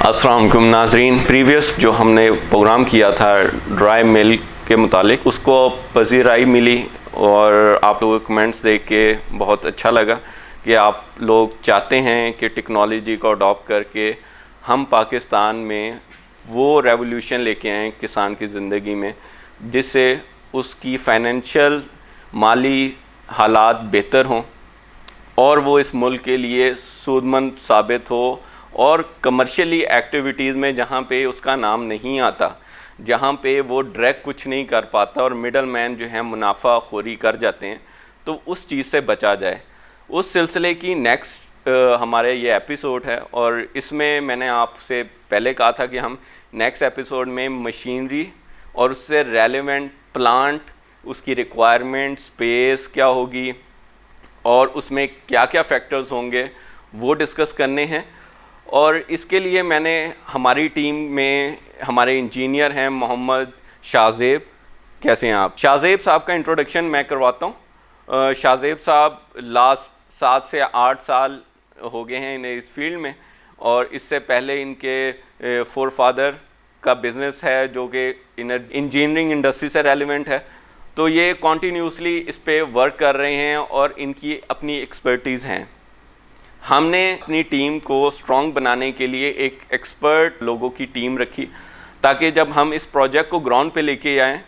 अस्सलाम वालेकुम नाजरीन। प्रीवियस जो हमने प्रोग्राम किया था ड्राई मिल्क के मुतालिक, उसको पजीराई मिली और आप लोगों के कमेंट्स देख के बहुत अच्छा लगा कि आप लोग चाहते हैं कि टेक्नोलॉजी को अडॉप्ट करके हम पाकिस्तान में वो रेवोल्यूशन लेके आएँ किसान की ज़िंदगी में, जिससे उसकी फ़ाइनेंशियल माली हालात बेहतर हों और वो इस मुल्क के लिए सूदमंद साबित हो और कमर्शियली एक्टिविटीज़ में जहाँ पे उसका नाम नहीं आता, जहाँ पे वो डायरेक्ट कुछ नहीं कर पाता और मिडल मैन जो है मुनाफा खोरी कर जाते हैं, तो उस चीज़ से बचा जाए। उस सिलसिले की नेक्स्ट हमारे ये एपिसोड है और इसमें मैंने आपसे पहले कहा था कि हम नेक्स्ट एपिसोड में मशीनरी और उससे रेलेवेंट प्लांट, उसकी रिक्वायरमेंट, स्पेस क्या होगी और उसमें क्या क्या फैक्टर्स होंगे वो डिस्कस करने हैं। और इसके लिए मैंने हमारी टीम में हमारे इंजीनियर हैं मोहम्मद शाहजेब। कैसे हैं आप? शाहजेब साहब का इंट्रोडक्शन मैं करवाता हूँ। शाहजेब साहब लास्ट 7 से 8 साल हो गए हैं इन्हें इस फील्ड में और इससे पहले इनके फोर फादर का बिज़नेस है जो कि इंजीनियरिंग इंडस्ट्री से रेलिवेंट है, तो ये कॉन्टीन्यूसली इस पे वर्क कर रहे हैं और इनकी अपनी एक्सपर्टीज़ हैं। हमने अपनी टीम को स्ट्रॉन्ग बनाने के लिए एक एक्सपर्ट लोगों की टीम रखी ताकि जब हम इस प्रोजेक्ट को ग्राउंड पे लेके आएँ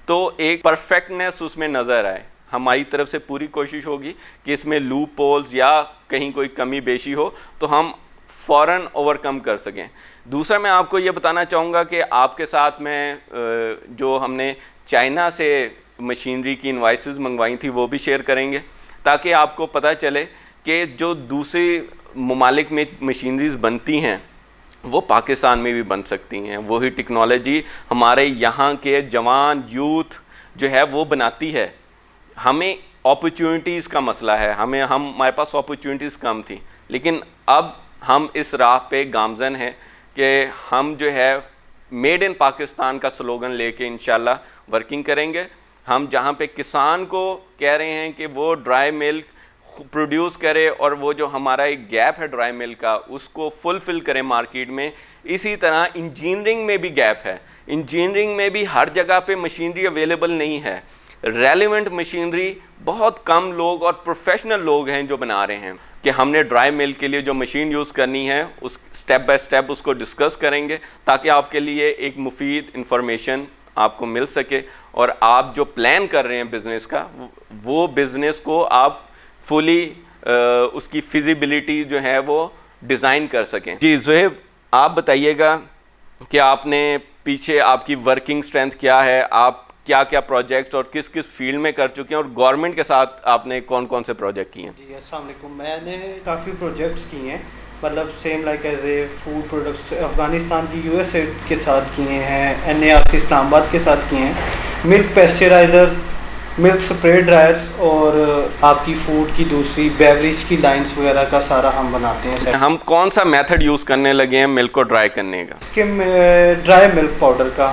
तो एक परफेक्टनेस उसमें नज़र आए। हमारी तरफ से पूरी कोशिश होगी कि इसमें लूप होल्स या कहीं कोई कमी बेशी हो तो हम फ़ौरन ओवरकम कर सकें। दूसरा मैं आपको ये बताना चाहूँगा कि आपके साथ में जो हमने चाइना से मशीनरी की इनवाइसेस मंगवाई थी वो भी शेयर करेंगे ताकि आपको पता चले कि जो दूसरे ममालिक में मशीनरीज बनती हैं वो पाकिस्तान में भी बन सकती हैं। वही टेक्नोलॉजी हमारे यहाँ के जवान यूथ जो है वो बनाती है। हमें अपॉर्चुनिटीज़ का मसला है, हमारे पास अपॉर्चुनिटीज़ कम थी, लेकिन अब हम इस राह पे गामज़न हैं कि हम जो है मेड इन पाकिस्तान का स्लोगन लेके इंशाल्लाह वर्किंग करेंगे। हम जहाँ पे किसान को कह रहे हैं कि वो ड्राई मिल्क प्रोड्यूस करे और वो जो हमारा एक गैप है ड्राई मिल्क का उसको फुलफ़िल करें मार्केट में, इसी तरह इंजीनियरिंग में भी गैप है। इंजीनियरिंग में भी हर जगह पे मशीनरी अवेलेबल नहीं है। रेलिवेंट मशीनरी बहुत कम लोग और प्रोफेशनल लोग हैं जो बना रहे हैं कि हमने ड्राई मिल्क के लिए जो मशीन यूज़ करनी है उस स्टेप बाय स्टेप उसको डिस्कस करेंगे ताकि आपके लिए एक मुफीद इंफॉर्मेशन आपको मिल सके और आप जो प्लान कर रहे हैं बिज़नेस का वो बिज़नेस को आप फुली उसकी फिजिबिलिटी जो है वो डिज़ाइन कर सकें। जी ज़ुहैब, आप बताइएगा कि आपने पीछे आपकी वर्किंग स्ट्रेंथ क्या है, आप क्या क्या प्रोजेक्ट्स और किस किस फील्ड में कर चुके हैं और गवर्नमेंट के साथ आपने कौन कौन से प्रोजेक्ट किए हैं? जी अस्सलाम वालेकुम। मैंने काफ़ी प्रोजेक्ट्स किए हैं, मतलब same like as a food products Afghanistan की यूएसए के साथ किए हैं, NARC इस्लामाबाद के साथ किए हैं, मिल्क पेस्चराइजर्स, मिल्क स्प्रे ड्रायर्स और आपकी फूड की दूसरी बेवरेज की लाइंस वगैरह का सारा हम बनाते हैं। हम कौन सा मेथड यूज़ करने लगे हैं मिल्क को ड्राई करने का? स्किम ड्राई मिल्क पाउडर का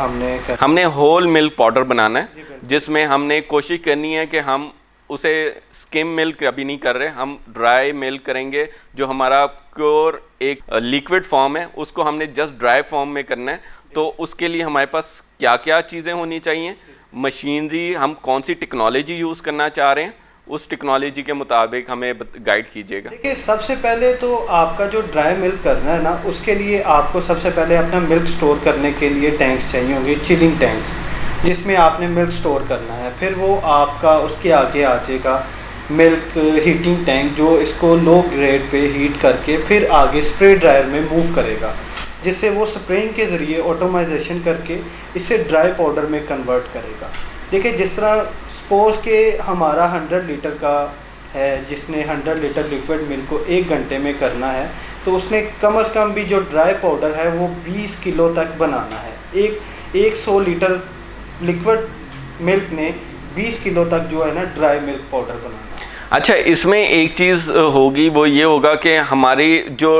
हमने होल मिल्क पाउडर बनाना है, जिसमें हमने कोशिश करनी है कि हम उसे स्किम मिल्क अभी नहीं कर रहे, हम ड्राई मिल्क करेंगे। जो हमारा प्योर एक लिक्विड फॉर्म है उसको हमने जस्ट ड्राई फॉर्म में करना है। तो उसके लिए हमारे पास क्या क्या चीज़ें होनी चाहिए, मशीनरी, हम कौन सी टेक्नोलॉजी यूज़ करना चाह रहे हैं, उस टेक्नोलॉजी के मुताबिक हमें गाइड कीजिएगा। देखिए, सबसे पहले तो आपका जो ड्राई मिल्क करना है ना, उसके लिए आपको सबसे पहले अपना मिल्क स्टोर करने के लिए टैंक्स चाहिए होंगे, चिलिंग टैंक्स, जिसमें आपने मिल्क स्टोर करना है। फिर वो आपका उसके आगे आ जाएगा मिल्क हीटिंग टैंक जो इसको लो ग्रेड पे हीट करके फिर आगे स्प्रे ड्रायर में मूव करेगा, जिससे वो स्प्रेइंग के ज़रिए ऑटोमाइजेशन करके इसे ड्राई पाउडर में कन्वर्ट करेगा। देखिए, जिस तरह सपोज़ के हमारा 100 लीटर का है, जिसने 100 लीटर लिक्विड मिल्क को 1 घंटे में करना है, तो उसने कम से कम भी जो ड्राई पाउडर है वो 20 किलो तक बनाना है। 100 लीटर लिक्विड मिल्क ने 20 किलो तक जो है ना ड्राई मिल्क पाउडर बनाना है। अच्छा, इसमें एक चीज़ होगी, वो ये होगा कि हमारी जो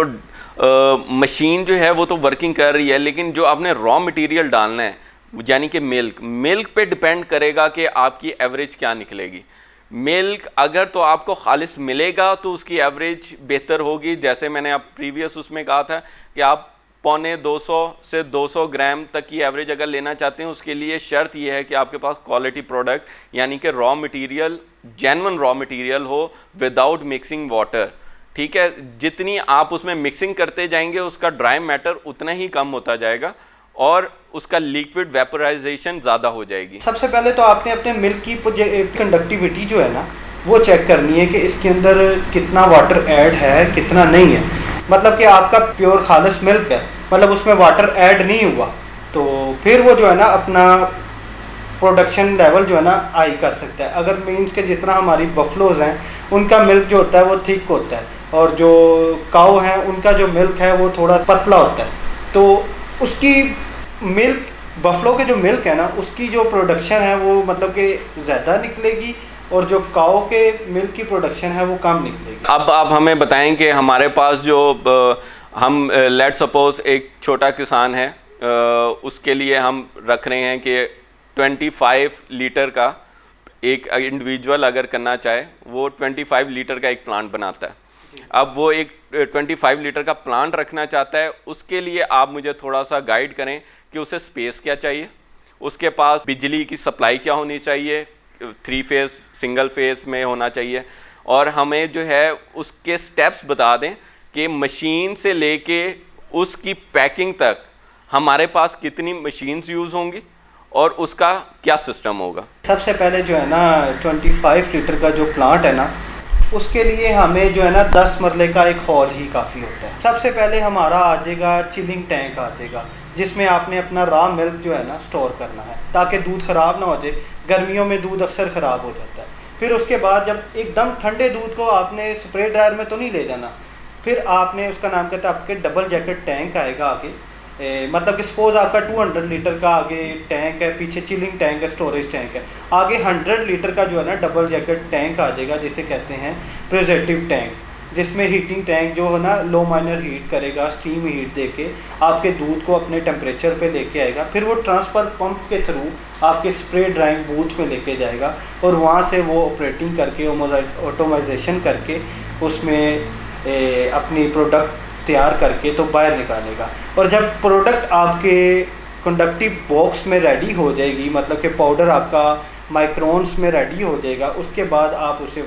मशीन जो है वो तो वर्किंग कर रही है, लेकिन जो आपने रॉ मटेरियल डालना है यानी कि मिल्क पे डिपेंड करेगा कि आपकी एवरेज क्या निकलेगी। मिल्क अगर तो आपको खालिस मिलेगा तो उसकी एवरेज बेहतर होगी। जैसे मैंने आप प्रीवियस उसमें कहा था कि आप पौने 200 से 200 ग्राम तक की एवरेज अगर लेना चाहते हैं, उसके लिए शर्त यह है कि आपके पास क्वालिटी प्रोडक्ट यानी कि raw material, genuine raw material हो विदाउट मिक्सिंग वाटर। ठीक है, जितनी आप उसमें मिक्सिंग करते जाएंगे उसका ड्राई मैटर उतना ही कम होता जाएगा और उसका लिक्विड वेपोराइजेशन ज़्यादा हो जाएगी। सबसे पहले तो आपने अपने मिल्क की कंडक्टिविटी जो है ना वो चेक करनी है कि इसके अंदर कितना वाटर ऐड है, कितना नहीं है। मतलब कि आपका प्योर खालिस मिल्क है, मतलब उसमें वाटर ऐड नहीं हुआ, तो फिर वो जो है ना अपना प्रोडक्शन लेवल जो है ना हाई कर सकता है। अगर मीन्स के जिस तरह हमारी बफलोज हैं उनका मिल्क जो होता है वो थिक होता है और जो काऊ हैं उनका जो मिल्क है वो थोड़ा पतला होता है, तो उसकी मिल्क, बफलो के जो मिल्क है ना उसकी जो प्रोडक्शन है वो मतलब कि ज़्यादा निकलेगी और जो काऊ के मिल्क की प्रोडक्शन है वो कम निकलेगी। अब आप हमें बताएं कि हमारे पास जो हम लेट सपोज एक छोटा किसान है, उसके लिए हम रख रहे हैं कि 25 लीटर का एक इंडिविजुअल अगर करना चाहे वो 25 लीटर का एक प्लांट बनाता है। अब वो एक 25 लीटर का प्लांट रखना चाहता है, उसके लिए आप मुझे थोड़ा सा गाइड करें कि उसे स्पेस क्या चाहिए, उसके पास बिजली की सप्लाई क्या होनी चाहिए, 3 फेज़ सिंगल फेज़ में होना चाहिए, और हमें जो है उसके स्टेप्स बता दें कि मशीन से लेके उसकी पैकिंग तक हमारे पास कितनी मशीन्स यूज़ होंगी और उसका क्या सिस्टम होगा। सबसे पहले जो है ना 25 लीटर का जो प्लांट है ना उसके लिए हमें जो है ना 10 मरले का एक हॉल ही काफ़ी होता है। सबसे पहले हमारा आ जाएगा चिलिंग टैंक आ जाएगा, जिसमें आपने अपना रॉ मिल्क जो है ना स्टोर करना है ताकि दूध ख़राब ना हो जाए। गर्मियों में दूध अक्सर ख़राब हो जाता है। फिर उसके बाद जब एकदम ठंडे दूध को आपने स्प्रे ड्रायर में तो नहीं ले जाना, फिर आपने उसका नाम कहता है आपके डबल जैकेट टैंक आएगा आगे, मतलब कि सपोज आपका 200 लीटर का आगे टैंक है, पीछे चिलिंग टैंक है, स्टोरेज टैंक है, आगे 100 लीटर का जो है ना डबल जैकेट टैंक आ जाएगा जिसे कहते हैं प्रिजर्वेटिव टैंक, जिसमें हीटिंग टैंक जो है ना लो माइनर हीट करेगा, स्टीम हीट देके आपके दूध को अपने टेम्परेचर पे लेके आएगा। फिर वो ट्रांसफ़र पंप के थ्रू आपके स्प्रे ड्राइंग बूथ में लेके जाएगा और वहाँ से वो ऑपरेटिंग करके ऑटोमाइजेशन करके उसमें अपनी प्रोडक्ट तैयार करके तो बाहर निकालेगा। और जब प्रोडक्ट आपके कंडक्टिव बॉक्स में रेडी हो जाएगी, मतलब कि पाउडर आपका माइक्रोन्स में रेडी हो जाएगा, उसके बाद आप उसे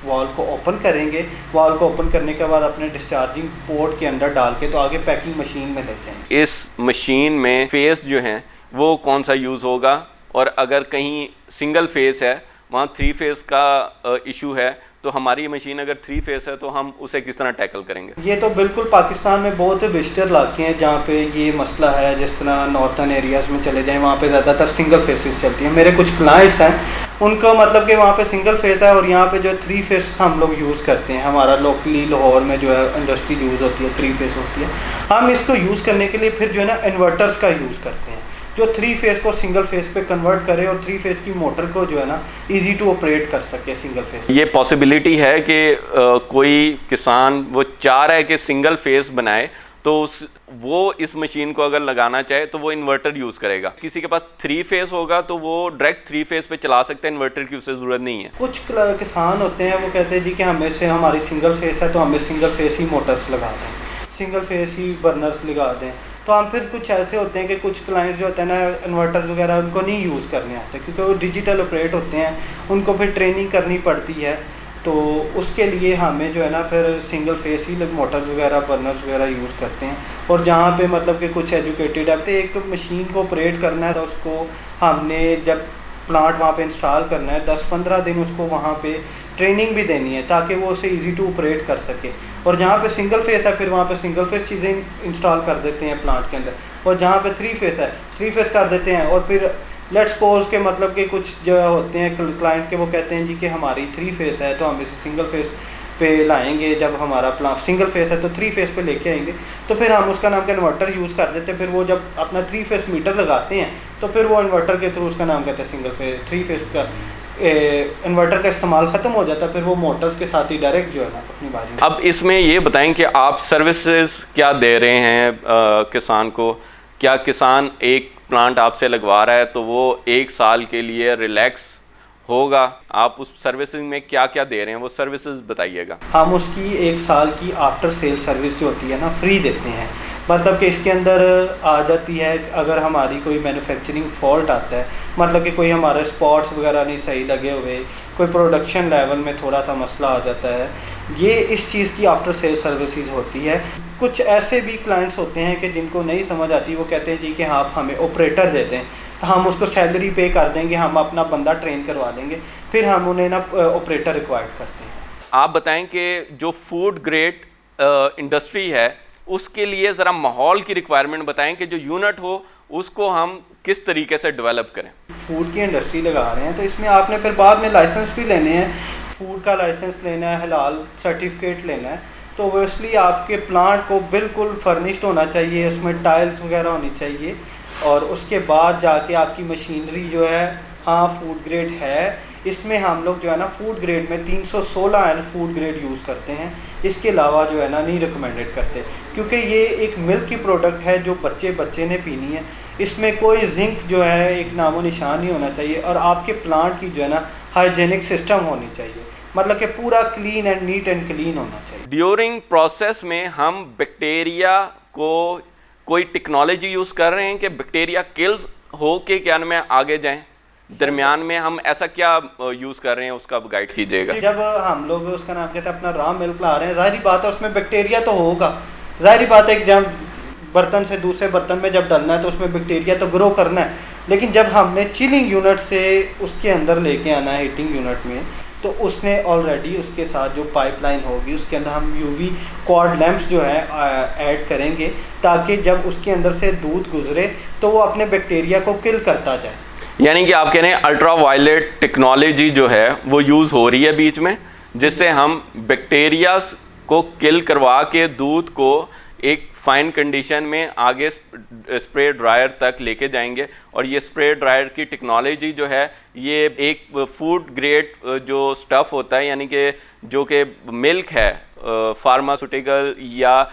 वॉल को ओपन करेंगे। वॉल को ओपन करने के बाद अपने डिस्चार्जिंग पोर्ट के अंदर डाल के तो आगे पैकिंग मशीन में ले जाएंगे। इस मशीन में फेस जो हैं वो कौन सा यूज़ होगा, और अगर कहीं सिंगल फेस है वहाँ 3 फेस का इशू है, तो हमारी मशीन अगर 3 फेस है तो हम उसे किस तरह टैकल करेंगे। ये तो बिल्कुल पाकिस्तान में बहुत बेशतर इलाके हैं जहाँ पे ये मसला है। जिस तरह नॉर्थन एरियाज़ में चले जाएं वहाँ पे ज़्यादातर सिंगल फेसेस चलती हैं। मेरे कुछ क्लाइंट्स हैं उनको मतलब कि वहाँ पे सिंगल फेस है और यहाँ पे जो 3 फेस हम लोग यूज़ करते हैं। हमारा लोकली लाहौर में जो है इंडस्ट्री यूज़ होती है 3 फेस होती है। हम इसको यूज़ करने के लिए फिर जो है ना इन्वर्टर्स का यूज़ करते हैं जो 3 फेस को सिंगल फेस पे कन्वर्ट करे और 3 फेस की मोटर को जो है ना इजी टू ऑपरेट कर सके सिंगल फेस। ये पॉसिबिलिटी है कि कोई किसान वो चाह रहा है कि सिंगल फेस बनाए, तो वो इस मशीन को अगर लगाना चाहे तो वो इन्वर्टर यूज़ करेगा। किसी के पास 3 फेस होगा तो वो डायरेक्ट 3 फेस पे चला सकते हैं, इन्वर्टर की उसे ज़रूरत नहीं है। कुछ किसान होते हैं वो कहते हैं जी कि हमें से हमारी सिंगल फेस है तो हमें सिंगल फेस ही मोटर्स लगा दें, सिंगल फेस ही बर्नर्स लगा दें। तो हम फिर कुछ ऐसे होते हैं कि कुछ क्लाइंट्स जो होते हैं ना इन्वर्टर्स वगैरह उनको नहीं यूज़ करने आते क्योंकि वो डिजिटल ऑपरेट होते हैं, उनको फिर ट्रेनिंग करनी पड़ती है। तो उसके लिए हमें जो है ना फिर सिंगल फेस ही मोटर्स वगैरह बर्नर्स वगैरह यूज़ करते हैं। और जहाँ पे मतलब कि कुछ एजुकेटेड है तो एक मशीन को ऑपरेट करना है तो उसको हमने जब प्लांट वहाँ पे इंस्टॉल करना है 10-15 दिन उसको वहाँ पे ट्रेनिंग भी देनी है ताकि वो उसे इजी टू ऑपरेट कर सके। और जहाँ पे सिंगल फेस है फिर वहाँ पे सिंगल फेस चीज़ें इंस्टॉल कर देते हैं प्लांट के अंदर, और जहाँ पे 3 फेस है 3 फेस कर देते हैं। और फिर लेट्स सपोज के मतलब कि कुछ जो होते हैं क्लाइंट के वो कहते हैं जी कि हमारी 3 फेस है तो हम इसे सिंगल फेस पे लाएंगे। जब हमारा प्लांट सिंगल फेस है तो 3 फेस पे लेके आएंगे तो फिर हम उसका नाम का इन्वर्टर यूज़ कर देते हैं। फिर वो जब अपना 3 फेस मीटर लगाते हैं तो फिर वो इन्वर्टर के थ्रू उसका नाम कहते हैं सिंगल फेस 3 फेस का इन्वर्टर का इस्तेमाल ख़त्म हो जाता है। फिर वो मोटर्स के साथ ही डायरेक्ट जो है ना अपनी बात। अब इसमें ये बताएं कि आप सर्विसेज क्या दे रहे हैं किसान को। क्या किसान एक प्लांट आपसे लगवा रहा है तो वो 1 साल के लिए रिलैक्स होगा? आप उस सर्विसिंग में क्या क्या दे रहे हैं वो सर्विसेज बताइएगा। हम उसकी 1 साल की आफ्टर सेल सर्विस जो होती है ना फ्री देते हैं। मतलब कि इसके अंदर आ जाती है अगर हमारी कोई मैन्युफैक्चरिंग फॉल्ट आता है, मतलब कि कोई हमारे स्पॉट्स वगैरह नहीं सही लगे हुए, कोई प्रोडक्शन लेवल में थोड़ा सा मसला आ जाता है, ये इस चीज़ की आफ्टर सेल सर्विसेज होती है। कुछ ऐसे भी क्लाइंट्स होते हैं कि जिनको नहीं समझ आती, वो कहते हैं जी कि हाँ आप हमें ऑपरेटर दे दें, हम उसको सैलरी पे कर देंगे, हम अपना बंदा ट्रेन करवा देंगे, फिर हम उन्हें ना ऑपरेटर रिक्वायर्ड करते हैं। आप बताएं कि जो फूड ग्रेड इंडस्ट्री है उसके लिए ज़रा माहौल की रिक्वायरमेंट बताएं कि जो यूनिट हो उसको हम किस तरीके से डेवलप करें। फूड की इंडस्ट्री लगा रहे हैं तो इसमें आपने फिर बाद में लाइसेंस भी लेने हैं, फूड का लाइसेंस लेना है, हलाल सर्टिफिकेट लेना है, तो ओबियसली आपके प्लांट को बिल्कुल फर्निश्ड होना चाहिए, उसमें टाइल्स वगैरह होनी चाहिए, और उसके बाद जाके आपकी मशीनरी जो है हाँ फूड ग्रेड है। इसमें हम लोग जो है ना फूड ग्रेड में 316 फूड ग्रेड यूज़ करते हैं, इसके अलावा जो है ना नहीं रिकमेंडेड करते, क्योंकि ये एक मिल्क की प्रोडक्ट है जो बच्चे ने पीनी है, इसमें कोई जिंक जो है एक नामो निशान नहीं होना चाहिए, और आपके प्लांट की जो है ना हाइजेनिक सिस्टम होनी चाहिए, मतलब कि पूरा clean and neat and clean होना चाहिए। ड्यूरिंग प्रोसेस में हम बैक्टीरिया को कोई टेक्नोलॉजी यूज़ कर रहे हैं कि बैक्टीरिया किल हो के क्या में आगे जाएं, दरमियान में हम ऐसा क्या यूज़ कर रहे हैं उसका गाइड कीजिएगा। जब हम लोग उसका नाम कहते हैं अपना रॉ मिल्क ला रहे हैं, जाहिर बात है उसमें बैक्टीरिया तो होगा, जाहिर बात है जब बर्तन से दूसरे बर्तन में जब डालना है तो उसमें बैक्टीरिया तो ग्रो करना है, लेकिन जब हमने चिलिंग यूनिट से उसके अंदर लेके आना है हीटिंग यूनिट में, तो उसने ऑलरेडी उसके साथ जो पाइपलाइन होगी उसके अंदर हम यूवी क्वाड लैंप्स जो है ऐड करेंगे, ताकि जब उसके अंदर से दूध गुजरे तो वो अपने बैक्टीरिया को किल करता जाए। यानी कि आप कह रहे हैं अल्ट्रा वायलेट टेक्नोलॉजी जो है वो यूज़ हो रही है बीच में, जिससे हम बैक्टीरियाज को किल करवा के दूध को एक फाइन कंडीशन में आगे स्प्रे ड्रायर तक लेके जाएंगे, और ये स्प्रे ड्रायर की टेक्नोलॉजी जो है ये एक फूड ग्रेड जो स्टफ़ होता है, यानी कि जो कि मिल्क है फार्मास्यूटिकल या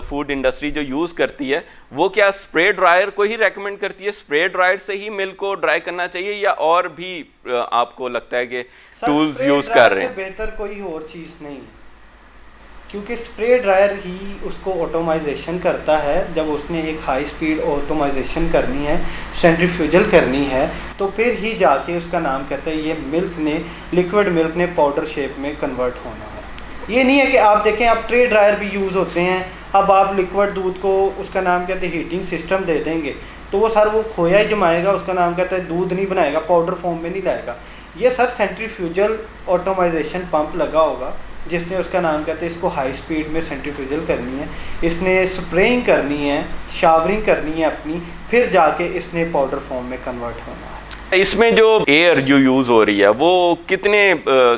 फूड इंडस्ट्री जो यूज़ करती है, वो क्या स्प्रे ड्रायर को ही रेकमेंड करती है, स्प्रे ड्रायर से ही मिल्क को ड्राई करना चाहिए, या और भी आपको लगता है कि टूल्स यूज़ कर रहे हैं? बेहतर कोई और चीज़ नहीं है, क्योंकि स्प्रे ड्रायर ही उसको ऑटोमाइजेशन करता है। जब उसने एक हाई स्पीड ऑटोमाइजेशन करनी है, सेंट्रीफ्यूजल करनी है, तो फिर ही जाके उसका नाम कहता है ये मिल्क ने, लिक्विड मिल्क ने पाउडर शेप में कन्वर्ट होना है। ये नहीं है कि आप देखें आप ट्रे ड्रायर भी यूज़ होते हैं, अब आप लिक्विड दूध को उसका नाम कहते हैं हीटिंग सिस्टम दे देंगे तो वो सर वो खोया ही जमाएगा, उसका नाम कहता है दूध नहीं बनाएगा, पाउडर फॉर्म में नहीं लाएगा। ये सर सेंट्रीफ्यूजल ऑटोमाइजेशन पंप लगा होगा जिसने उसका नाम कहते हैं इसको हाई स्पीड में सेंट्रीफ्यूजल करनी है, इसने स्प्रेइंग करनी है, शावरिंग करनी है अपनी, फिर जाके इसने पाउडर फॉर्म में कन्वर्ट होना है। इसमें जो एयर जो यूज़ हो रही है वो कितने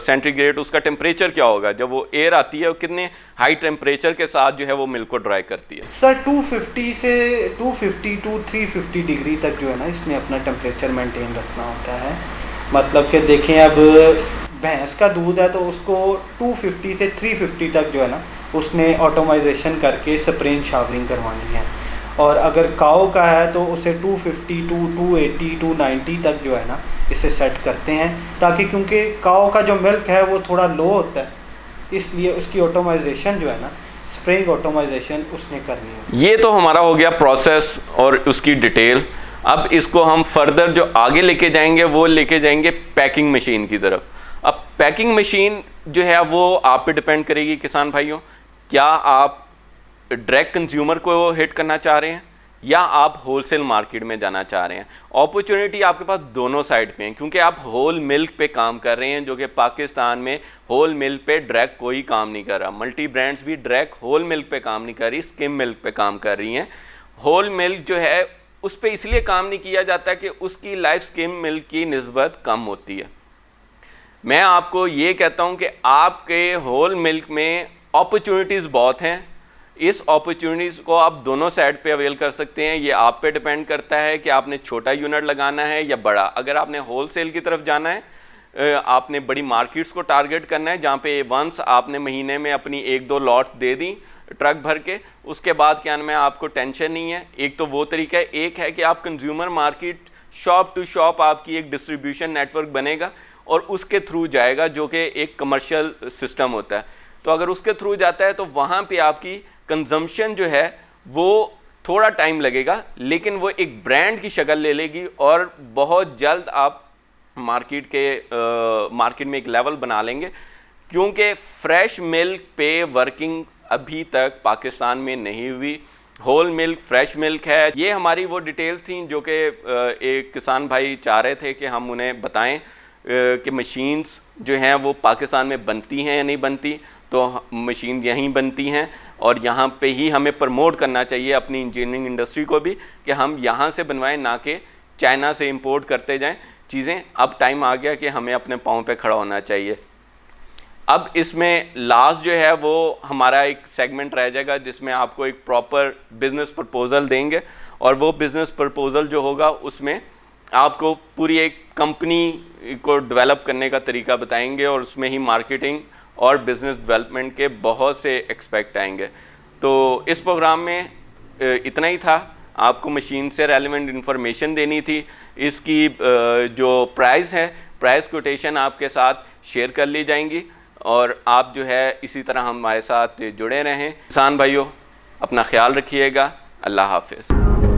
सेंटीग्रेड उसका टेम्परेचर क्या होगा, जब वो एयर आती है वो कितने हाई टेम्परेचर के साथ जो है वो मिल्क को ड्राई करती है? सर 250 से 250 टू 350 डिग्री तक जो है ना इसने अपना टेम्परेचर मेंटेन रखना होता है। मतलब कि देखें अब भैंस का दूध है तो उसको 250 से 350 तक जो है ना उसने ऑटोमाइजेशन करके स्प्रेइंग शावरिंग करवानी है, और अगर काओ का है तो उसे 250 टू 280 टू 90 तक जो है ना इसे सेट करते हैं, ताकि क्योंकि काओ का जो मिल्क है वो थोड़ा लो होता है, इसलिए उसकी ऑटोमाइजेशन जो है ना स्प्रेइंग ऑटोमाइजेशन उसने करनी है। ये तो हमारा हो गया प्रोसेस और उसकी डिटेल। अब इसको हम फर्दर जो आगे लेके जाएंगे वो लेके जाएंगे पैकिंग मशीन की तरफ। अब पैकिंग मशीन जो है वो आप पे डिपेंड करेगी किसान भाइयों, क्या आप डायरेक्ट कंज्यूमर को हिट करना चाह रहे हैं या आप होलसेल मार्केट में जाना चाह रहे हैं। अपॉर्चुनिटी आपके पास दोनों साइड पे हैं, क्योंकि आप होल मिल्क पे काम कर रहे हैं, जो कि पाकिस्तान में होल मिल्क पे डायरेक्ट कोई काम नहीं कर रहा। मल्टी ब्रांड्स भी डायरेक्ट होल मिल्क पे काम नहीं कर रही, स्किम मिल्क पे काम कर रही हैं। होल मिल्क जो है उस पर इसलिए काम नहीं किया जाता कि उसकी लाइफ स्किम मिल्क की निस्बत कम होती है। मैं आपको ये कहता हूँ कि आपके होल मिल्क में अपॉर्चुनिटीज़ बहुत हैं, इस अपॉर्चुनिटीज़ को आप दोनों साइड पे अवेल कर सकते हैं। ये आप पे डिपेंड करता है कि आपने छोटा यूनिट लगाना है या बड़ा। अगर आपने होलसेल की तरफ जाना है, आपने बड़ी मार्केट्स को टारगेट करना है, जहाँ पे वंस आपने महीने में अपनी 1-2 लॉट दे दी ट्रक भर के, उसके बाद क्या नाम है आपको टेंशन नहीं है। एक तो वो तरीका है, एक है कि आप consumer market shop to shop आपकी एक डिस्ट्रीब्यूशन नेटवर्क बनेगा और उसके थ्रू जाएगा, जो कि एक कमर्शियल सिस्टम होता है। तो अगर उसके थ्रू जाता है तो वहाँ पे आपकी कंजम्पशन जो है वो थोड़ा टाइम लगेगा, लेकिन वो एक ब्रांड की शक्ल ले लेगी और बहुत जल्द आप मार्केट में एक लेवल बना लेंगे, क्योंकि फ्रेश मिल्क पे वर्किंग अभी तक पाकिस्तान में नहीं हुई। होल मिल्क, फ्रेश मिल्क है। ये हमारी वो डिटेल्स थी जो कि एक किसान भाई चाह रहे थे कि हम उन्हें बताएं कि मशीन्स जो हैं वो पाकिस्तान में बनती हैं या नहीं बनती। तो मशीन यहीं बनती हैं और यहाँ पे ही हमें प्रमोट करना चाहिए अपनी इंजीनियरिंग इंडस्ट्री को भी कि हम यहाँ से बनवाएं, ना कि चाइना से इंपोर्ट करते जाएं चीज़ें। अब टाइम आ गया कि हमें अपने पाँव पे खड़ा होना चाहिए। अब इसमें लास्ट जो है वो हमारा एक सेगमेंट रह जाएगा जिसमें आपको एक प्रॉपर बिज़नेस प्रपोज़ल देंगे, और वो बिज़नेस प्रपोज़ल जो होगा उसमें आपको पूरी एक कंपनी को डेवलप करने का तरीका बताएंगे, और उसमें ही मार्केटिंग और बिज़नेस डेवलपमेंट के बहुत से एक्सपेक्ट आएंगे। तो इस प्रोग्राम में इतना ही था, आपको मशीन से रेलेवेंट इन्फॉर्मेशन देनी थी। इसकी जो प्राइस है, प्राइस कोटेशन आपके साथ शेयर कर ली जाएंगी, और आप जो है इसी तरह हमारे साथ जुड़े रहें। किसान भाइयों, अपना ख्याल रखिएगा। अल्लाह हाफ़िज़।